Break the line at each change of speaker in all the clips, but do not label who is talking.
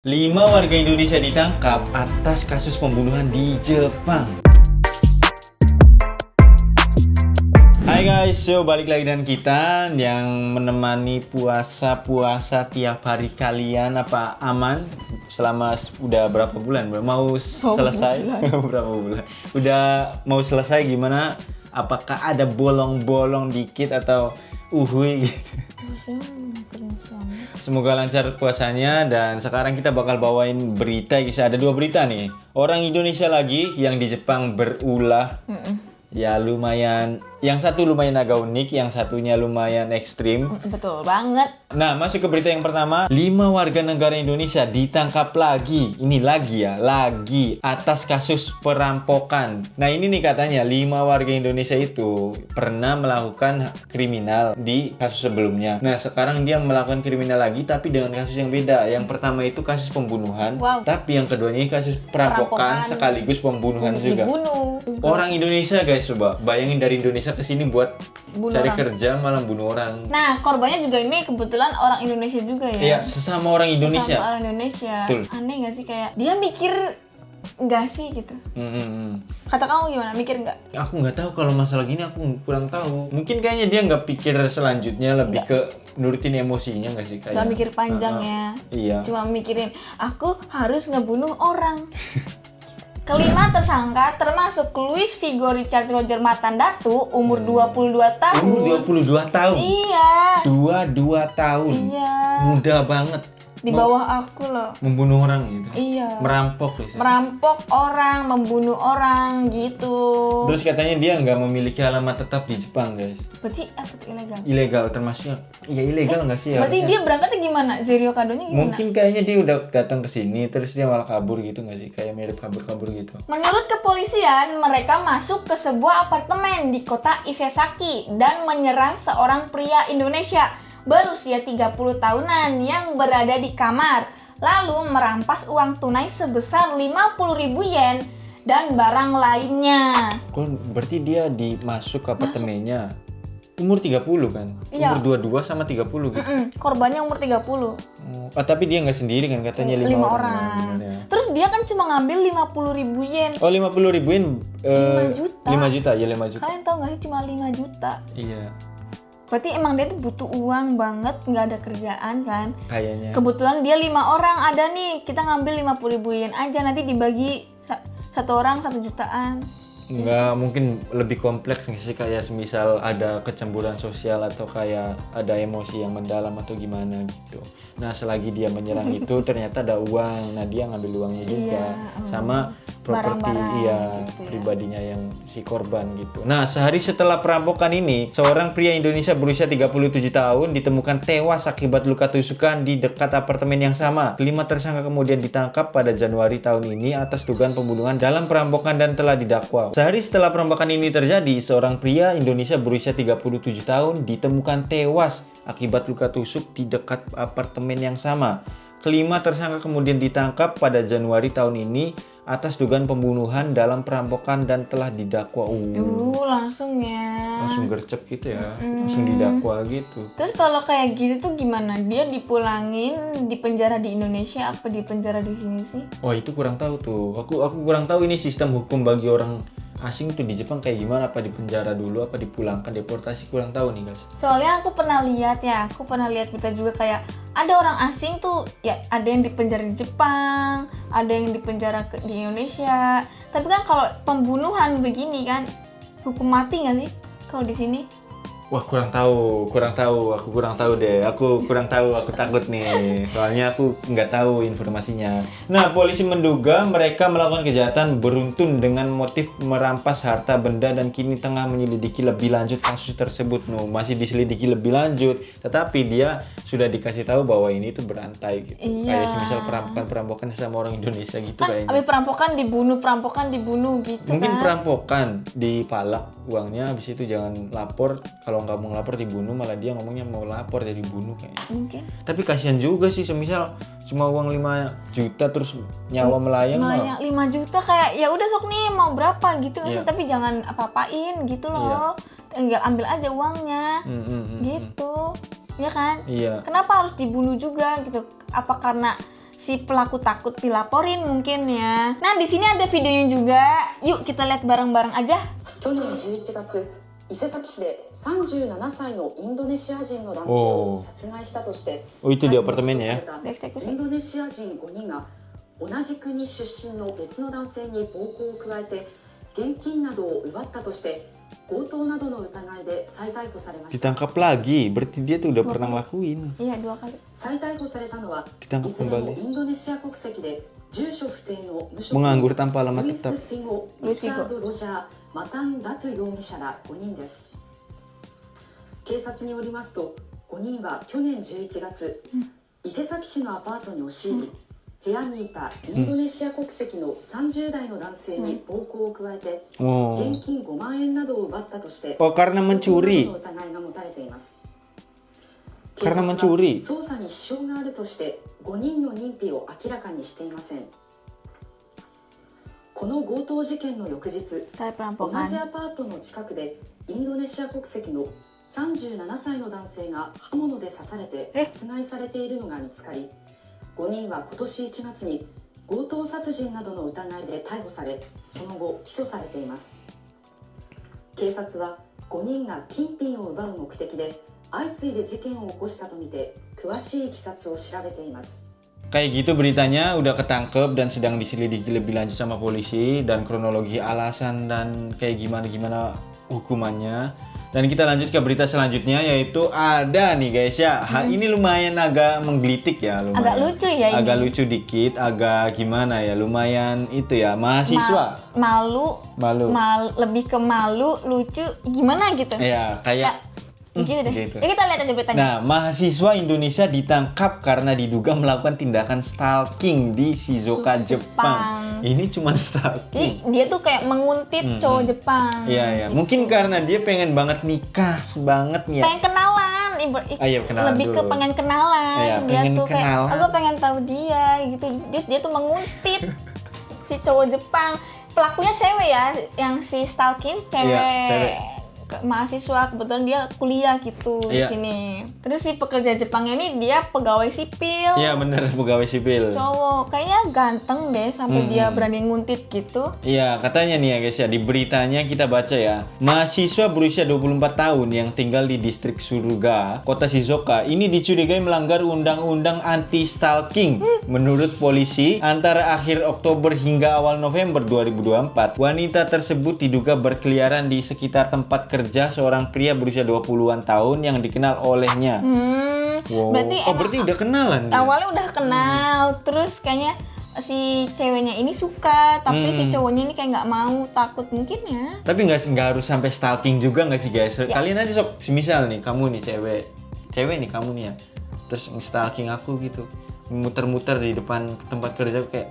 5 warga Indonesia ditangkap atas kasus pembunuhan di Jepang. Hai guys, balik lagi dengan kita yang menemani puasa tiap hari kalian. Apa aman? Selama udah berapa bulan? Mau selesai? Berapa bulan? Udah mau selesai gimana? Apakah ada bolong-bolong dikit atau uhui gitu? Semoga lancar puasanya. Dan sekarang kita bakal bawain berita guys. Ada 2 berita nih. Orang Indonesia lagi yang di Jepang berulah. Ya lumayan. Yang satu lumayan agak unik, yang satunya lumayan ekstrim.
Betul banget.
Nah, masuk ke berita yang pertama. 5 warga negara Indonesia ditangkap lagi. Ini lagi atas kasus perampokan. Nah, ini nih katanya 5 warga Indonesia itu pernah melakukan kriminal di kasus sebelumnya. Nah, sekarang dia melakukan kriminal lagi tapi dengan kasus yang beda. Yang pertama itu kasus pembunuhan, tapi yang keduanya ini kasus perampokan sekaligus pembunuhan juga. Orang Indonesia guys, coba bayangin dari Indonesia ke sini buat cari kerja malah bunuh orang.
Nah, korbannya juga ini kebetulan orang Indonesia juga ya.
Iya, sesama orang Indonesia.
Sesama orang Indonesia.
Betul.
Aneh gak sih, kayak dia mikir nggak sih gitu? Kata kamu gimana? Mikir nggak?
Aku nggak tahu kalau masalah gini, aku kurang tahu. Mungkin kayaknya dia nggak pikir selanjutnya, lebih ke nurutin emosinya nggak sih?
Nggak mikir panjang ya.
Iya.
Cuma mikirin aku harus ngebunuh orang. Kelima tersangka termasuk Luis Vigo Richard Roger Matandatu, umur 22 tahun.
Umur 22 tahun?
Iya.
22 tahun?
Iya.
Muda banget.
Di bawah aku loh.
Membunuh orang gitu?
Iya.
Merampok gitu?
Merampok orang, membunuh orang gitu.
Terus katanya dia nggak memiliki alamat tetap di Jepang guys.
Berarti apa tuh ilegal?
Ilegal termasuknya. Iya ilegal nggak sih?
Berarti
harusnya?
dia berangkatnya gimana? Zerio kadonya gimana?
Mungkin kayaknya dia udah datang ke sini terus dia malah kabur gitu nggak sih? Kayak mirip kabur-kabur gitu.
Menurut kepolisian, mereka masuk ke sebuah apartemen di kota Isesaki dan menyerang seorang pria Indonesia berusia 30 tahunan yang berada di kamar, lalu merampas uang tunai sebesar 50.000 yen dan barang lainnya.
Berarti dia masuk ke apartemennya umur 30 kan?
Iya.
Umur 22 sama 30 gitu.
Korbannya umur 30.
Tapi dia nggak sendiri kan, katanya 5
orang.
Ya.
Terus dia kan cuma ngambil 50.000 yen.
Oh, 50.000 yen
5 juta.
5 juta, ya 5 juta.
Kalian tahu nggak sih, cuma 5 juta.
Iya.
Berarti emang dia tuh butuh uang banget, nggak ada kerjaan kan?
Kayaknya.
Kebetulan dia 5 orang ada nih, kita ngambil 50.000 yen aja, nanti dibagi satu orang 1 jutaan.
Nggak, mungkin lebih kompleks nggak sih, kayak semisal ada kecemburuan sosial atau kayak ada emosi yang mendalam atau gimana gitu. Nah, selagi dia menyerang itu ternyata ada uang, nah dia ngambil uangnya juga. Sama properti gitu ya, pribadinya yang si korban gitu. Nah, sehari setelah perampokan ini, seorang pria Indonesia berusia 37 tahun ditemukan tewas akibat luka tusukan di dekat apartemen yang sama. 5 tersangka kemudian ditangkap pada Januari tahun ini atas dugaan pembunuhan dalam perampokan dan telah didakwa. Sehari setelah perampokan ini terjadi, seorang pria Indonesia berusia 37 tahun ditemukan tewas akibat luka tusuk di dekat apartemen yang sama. Kelima tersangka kemudian ditangkap pada Januari tahun ini atas dugaan pembunuhan dalam perampokan dan telah didakwa.
Langsung ya.
Langsung gercep gitu ya. Langsung didakwa gitu.
Terus kalau kayak gitu tuh gimana? Dia dipulangin di penjara di Indonesia apa di penjara di sini sih?
Wah, itu kurang tahu tuh. Aku kurang tahu ini sistem hukum bagi orang asing tuh di Jepang kayak gimana, apa di penjara dulu, apa dipulangkan, deportasi, kurang tahu nih guys.
Soalnya aku pernah lihat berita juga kayak ada orang asing tuh ya, ada yang di penjara di Jepang, ada yang di penjara di Indonesia. Tapi kan kalau pembunuhan begini kan hukum mati nggak sih kalau di sini?
Wah, kurang tahu, aku kurang tahu deh, aku takut nih, soalnya aku nggak tahu informasinya. Nah, polisi menduga mereka melakukan kejahatan beruntun dengan motif merampas harta benda dan kini tengah menyelidiki lebih lanjut kasus tersebut. Masih diselidiki lebih lanjut, tetapi dia sudah dikasih tahu bahwa ini tuh berantai gitu.
Iya.
Kayak semisal perampokan sama orang Indonesia gitu
kan,
kayaknya.
Habis perampokan dibunuh gitu.
Mungkin
kan?
perampokan dipalak uangnya, habis itu jangan lapor. Kalau nggak mau ngelapor dibunuh, malah dia ngomongnya mau lapor jadi bunuh kayaknya.
Mungkin.
Tapi kasihan juga sih, semisal cuma uang 5 juta terus nyawa melayang.
5 juta kayak ya udah sok nih mau berapa gitu
Iya.
tapi jangan apa-apain gitu loh. Tinggal ambil aja uangnya. Gitu. Ya kan?
Iya.
Kenapa harus dibunuh juga gitu? Apa karena si pelaku takut dilaporin mungkin ya. Nah, di sini ada videonya juga. Yuk kita lihat bareng-bareng aja.
去年11月、伊勢崎市で37歳のインドネシア人の男性を殺害したとして、
Oh, itu di apartemennya ya?
インドネシア人5人が同じ国出身の別の男性に暴行を加えて現金などを奪ったとして強盗などの疑いで再逮捕されました。
Ditangkap lagi, berarti dia tuh udah pernah ngelakuin.
Iya, 2 kali.
再逮捕されたのは、
Ditangkap
いずれも
kembali.
インドネシア国籍で住所不定の無職
Menganggur tanpa alamat
ルイ
tetap.
ス・フィゴ、リチャード・ロジャー、マタン・ダトゥ容疑者ら5人です。警察によりますと、5人は去年11月、伊勢崎市のアパートに押し入り、部屋にいたインドネシア国籍の30代の男性に暴行を加えて、
Oh.
現金5万円などを奪ったとして、
Oh, karena
強盗
mencuri.
などの疑いが持たれています。
Karena mencuri.
捜査に支障があるとして5人の認否を明らかにしていません。この強盗事件の翌日、
Saya
同じ
perampokan.
アパートの近くでインドネシア国籍の37歳の男性が刃物で刺されて殺害されているのが見つかり、5人は今年1月に強盗殺人などの疑いで逮捕され、その後起訴されています。警察は5人が金品を奪う目的で相次いで事件を起こしたとみて詳しいいきさつを調べています。
Kayak gitu beritanya, udah ketangkep dan sedang diselidiki lebih lanjut sama polisi, dan kronologi alasan dan kayak gimana-gimana hukumannya. Dan kita lanjut ke berita selanjutnya, yaitu ada nih guys ya. Ini lumayan agak menggelitik ya, lumayan.
Agak lucu ya ini.
Agak lucu dikit, agak gimana ya, lumayan itu ya, mahasiswa.
Malu. Lebih ke malu, lucu, gimana gitu.
Iya, kayak
gitu deh.
gitu.
Ya kita lihat aja beritanya.
Nah, mahasiswa Indonesia ditangkap karena diduga melakukan tindakan stalking di Shizuoka, Jepang. Ini cuma
Jadi
stalking.
dia tuh kayak menguntit cowok Jepang.
Iya, iya.
Gitu.
Mungkin karena dia pengen banget nikah banget nih ya.
Pengen kenalan,
Iya, kenalan
lebih ke
dulu.
pengen kenalan.
Iya,
Dia
pengen
tuh kayak,
kenalan.
aku pengen tahu dia gitu. Dia tuh menguntit si cowok Jepang. Pelakunya cewek ya, yang si stalking cewek.
Iya, cewek.
Mahasiswa, kebetulan dia kuliah gitu di
Iya.
sini. Terus si pekerja Jepangnya ini dia pegawai sipil.
Iya, bener, pegawai sipil.
Cowok, kayaknya ganteng deh sampai dia berani nguntit gitu.
Iya, katanya nih ya guys ya, di beritanya kita baca ya. Mahasiswa berusia 24 tahun yang tinggal di distrik Suruga, kota Shizuoka, ini dicurigai melanggar undang-undang anti-stalking. Menurut polisi, antara akhir Oktober hingga awal November 2024, wanita tersebut diduga berkeliaran di sekitar tempat kerja seorang pria berusia 20-an tahun yang dikenal olehnya. Wow. Berarti udah kenalan dia?
Awalnya udah kenal, terus kayaknya si ceweknya ini suka, tapi si cowoknya ini kayak nggak mau, takut mungkin ya.
Tapi nggak harus sampai stalking juga nggak sih guys? Kalian aja sok, misal nih kamu nih cewek nih kamu nih ya, terus stalking aku gitu, muter-muter di depan tempat kerja kayak,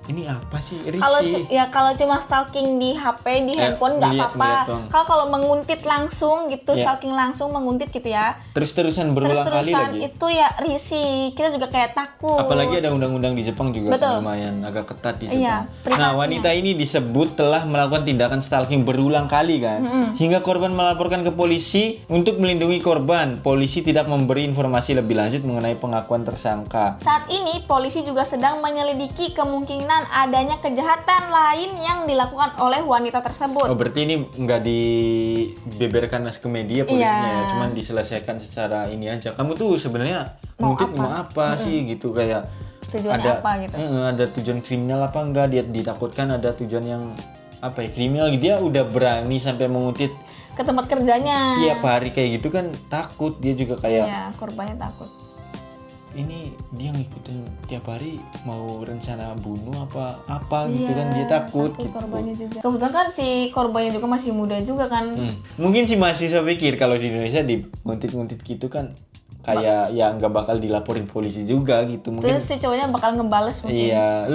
ini apa sih, risih.
Kalau cuma stalking di HP, di handphone nggak apa-apa. Kalau menguntit langsung gitu, stalking langsung menguntit gitu ya.
Terus-terusan berulang kali lagi.
Itu ya risih. Kita juga kayak takut.
Apalagi ada undang-undang di Jepang juga kan lumayan agak ketat di Jepang. Nah, wanita ini disebut telah melakukan tindakan stalking berulang kali kan. Hingga korban melaporkan ke polisi untuk melindungi korban. Polisi tidak memberi informasi lebih lanjut mengenai pengakuan tersangka.
Saat ini polisi juga sedang menyelidiki kemungkinan adanya kejahatan lain yang dilakukan oleh wanita tersebut.
Oh, berarti ini nggak dibeberkan ke media polisinya ya, cuman diselesaikan secara ini aja. Kamu tuh sebenarnya mau apa sih gitu, kayak
tujuannya apa gitu.
Ada tujuan kriminal apa enggak, dia ditakutkan ada tujuan yang apa ya, kriminal. Dia udah berani sampai menguntit
ke tempat kerjanya.
Iya, hari kayak gitu kan takut dia juga kayak.
Iya, korbannya takut.
Ini dia ngikutin tiap hari mau rencana bunuh apa gitu kan, dia takut gitu.
Korbannya juga. Kebetulan kan si korbannya juga masih muda juga kan.
Mungkin si mahasiswa pikir kalau di Indonesia nguntit-nguntit gitu kan kayak ya nggak bakal dilaporin polisi juga gitu. Mungkin
terus si cowoknya bakal ngebales mungkin.
Iya,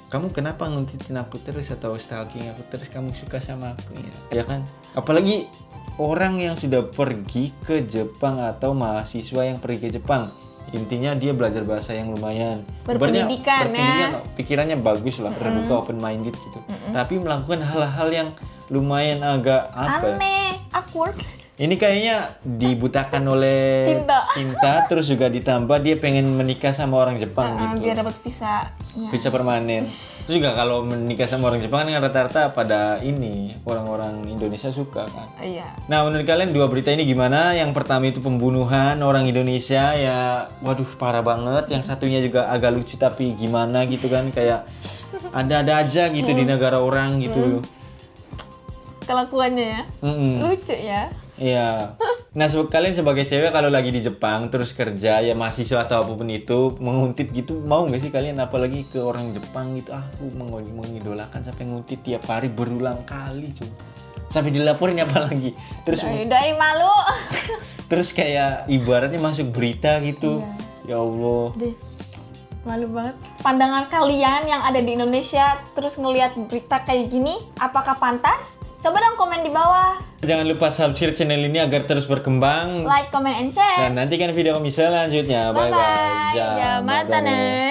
kamu kenapa nguntitin aku terus atau stalking aku terus, kamu suka sama aku ya kan? Apalagi orang yang sudah pergi ke Jepang atau mahasiswa yang pergi ke Jepang. Intinya dia belajar bahasa yang lumayan
berpendidikan ya,
pikirannya bagus lah, terbuka, open minded gitu. Tapi melakukan hal-hal yang lumayan agak
aneh, awkward.
Ini kayaknya dibutakan oleh cinta, terus juga ditambah dia pengen menikah sama orang Jepang gitu.
Biar dapat visa.
Visa permanen. Terus juga kalau menikah sama orang Jepang kan rata-rata pada ini orang-orang Indonesia suka kan.
Iya.
Nah, menurut kalian dua berita ini gimana? Yang pertama itu pembunuhan orang Indonesia ya, waduh parah banget. Yang satunya juga agak lucu tapi gimana gitu kan, kayak ada-ada aja gitu di negara orang gitu.
Kelakuannya ya. Lucu ya.
Iya. Nah, kalian sebagai cewek kalau lagi di Jepang terus kerja ya mahasiswa atau apapun itu menguntit gitu, mau nggak sih kalian apalagi ke orang Jepang gitu? Aku mengidolakan sampai nguntit tiap hari berulang kali, cuy. Sampai dilaporin apalagi. Terus
Dai malu.
terus kayak ibaratnya masuk berita gitu. Ya Allah.
Malu banget. Pandangan kalian yang ada di Indonesia terus ngelihat berita kayak gini, apakah pantas? Coba dong komen di bawah.
Jangan lupa subscribe channel ini agar terus berkembang.
Like, comment, and share.
Dan nantikan video kami selanjutnya. Bye bye.
Jamatane.